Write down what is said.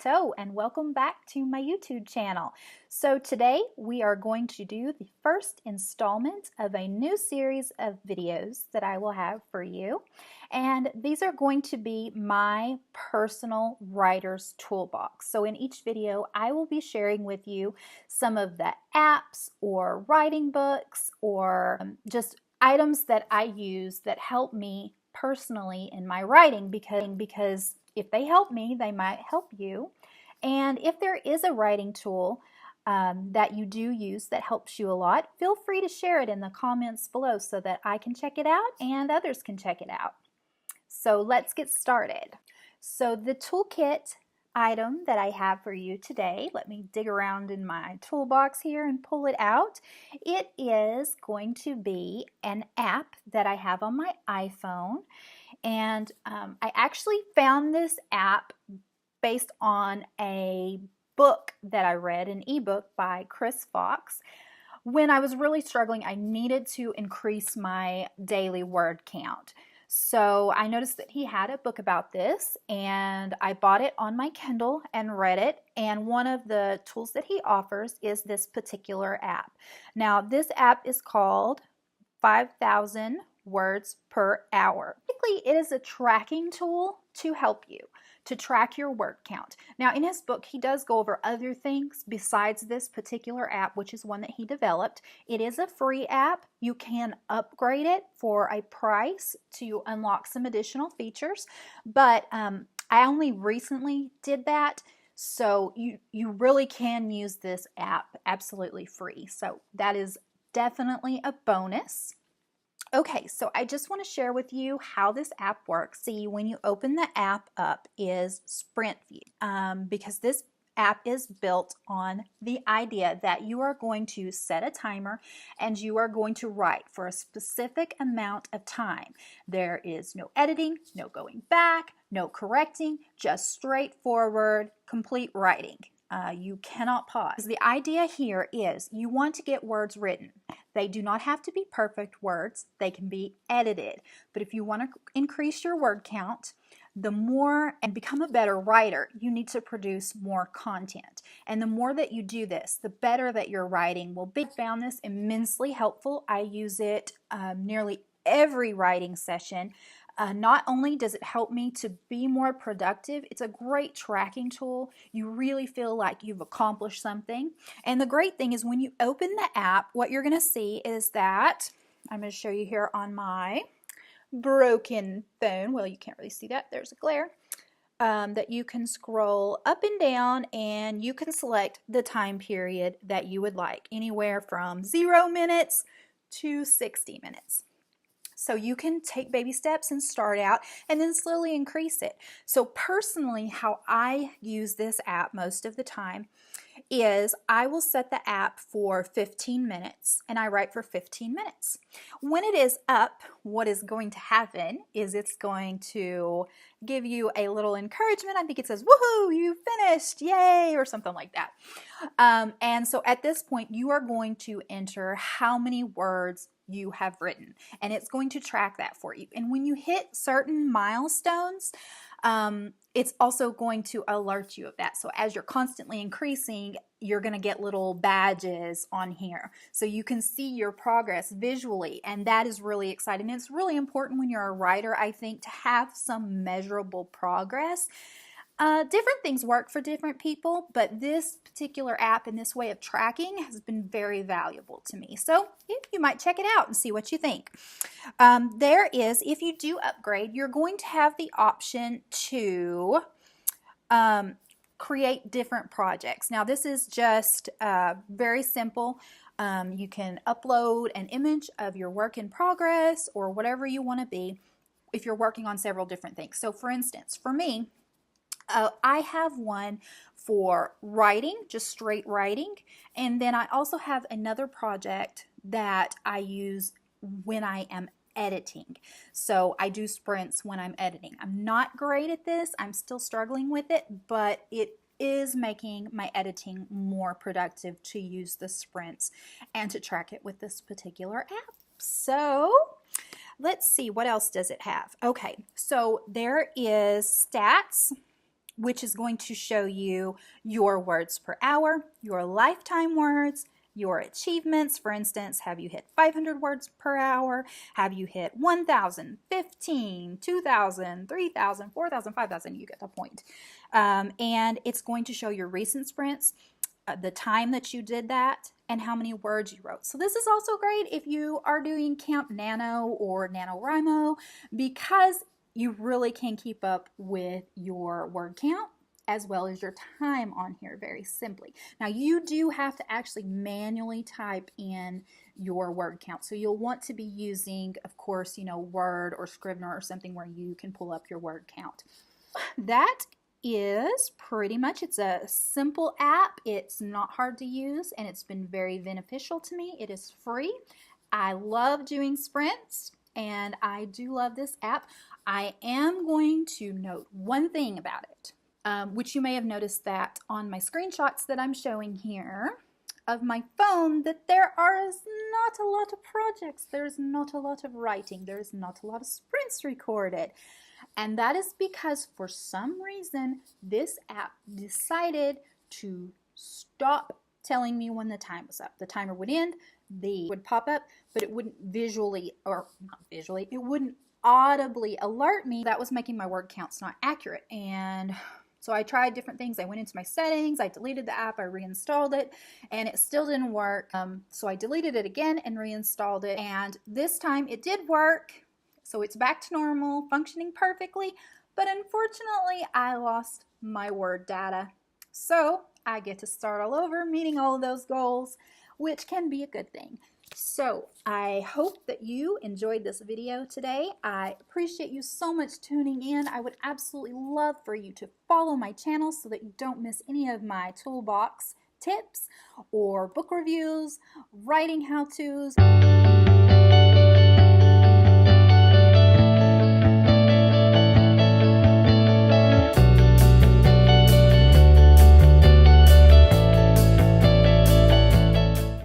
Hello and welcome back to my YouTube channel. So today we are going to do the first installment of a new series of videos that I will have for you. And these are going to be my personal writer's toolbox. So in each video I will be sharing with you some of the apps or writing books or just items that I use that help me personally in my writing because if they help me, they might help you. And if there is a writing tool that you do use that helps you a lot, feel free to share it in the comments below so that I can check it out and others can check it out. So let's get started. So the toolkit item that I have for you today, let me dig around in my toolbox here and pull it out. It is going to be an app that I have on my iPhone. And I actually found this app based on a book that I read, an ebook by Chris Fox. When I was really struggling, I needed to increase my daily word count. So I noticed that he had a book about this and I bought it on my Kindle and read it. And one of the tools that he offers is this particular app. Now, this app is called 5,000 words per hour. Basically, it is a tracking tool to help you to track your word count. Now, in his book, he does go over other things besides this particular app, which is one that he developed. It is a free app. You can upgrade it for a price to unlock some additional features, but I only recently did that. So you really can use this app absolutely free. So that is definitely a bonus. Okay, so I just want to share with you how this app works. See, when you open the app up is Sprint View, because this app is built on the idea that you are going to set a timer and you are going to write for a specific amount of time. There is no editing, no going back, no correcting, just straightforward, complete writing. You cannot pause. The idea here is you want to get words written. They do not have to be perfect words. They can be edited. But if you want to increase your word count, the more and become a better writer, you need to produce more content. And the more that you do this, the better that your writing will be. I found this immensely helpful. I use it nearly every writing session. Not only does it help me to be more productive, it's a great tracking tool. You really feel like you've accomplished something. And the great thing is when you open the app, what you're going to see is that, I'm going to show you here on my broken phone. Well, you can't really see that. There's a glare. That you can scroll up and down and you can select the time period that you would like, anywhere from 0 minutes to 60 minutes. So you can take baby steps and start out and then slowly increase it. So personally, how I use this app most of the time is I will set the app for 15 minutes and I write for 15 minutes. When it is up, what is going to happen is it's going to give you a little encouragement. I think it says, woohoo, you finished, yay, or something like that. And so at this point, you are going to enter how many words you have written, and it's going to track that for you. And when you hit certain milestones, it's also going to alert you of that. So as you're constantly increasing, you're going to get little badges on here. So you can see your progress visually, and that is really exciting. It's really important when you're a writer, I think, to have some measurable progress. Different things work for different people, but this particular app and this way of tracking has been very valuable to me. So you might check it out and see what you think. If you do upgrade, you're going to have the option to create different projects. Now, this is just very simple. You can upload an image of your work in progress or whatever you want to be if you're working on several different things. So for instance, for me, I have one for writing, just straight writing, and then I also have another project that I use when I am editing. So I do sprints when I'm editing. I'm not great at this. I'm still struggling with it, but it is making my editing more productive to use the sprints and to track it with this particular app. So let's see, what else does it have? Okay, so there is stats, which is going to show you your words per hour, your lifetime words, your achievements. For instance, have you hit 500 words per hour? Have you hit 1,000, 15, 2,000, 3,000, 4,000, 5,000? You get the point. And it's going to show your recent sprints, the time that you did that, and how many words you wrote. So this is also great if you are doing Camp Nano or NaNoWriMo, because you really can keep up with your word count as well as your time on here very simply. Now you do have to actually manually type in your word count. So you'll want to be using, of course, Word or Scrivener or something where you can pull up your word count. That is pretty much, it's a simple app. It's not hard to use, and it's been very beneficial to me. It is free. I love doing sprints, and I do love this app. I am going to note one thing about it, which you may have noticed that on my screenshots that I'm showing here of my phone, that there is not a lot of projects. There's not a lot of writing. There's not a lot of sprints recorded. And that is because for some reason, this app decided to stop telling me when the time was up. The timer would end, would pop up, but it wouldn't visually, or not visually, it wouldn't audibly alert me that was making my word counts not accurate. And so I tried different things. I went into my settings, I deleted the app, I reinstalled it, and it still didn't work. So I deleted it again and reinstalled it. And this time it did work. So it's back to normal, functioning perfectly. But unfortunately, I lost my word data. So I get to start all over, meeting all of those goals, which can be a good thing. So I hope that you enjoyed this video today. I appreciate you so much tuning in. I would absolutely love for you to follow my channel so that you don't miss any of my toolbox tips or book reviews, writing how-tos.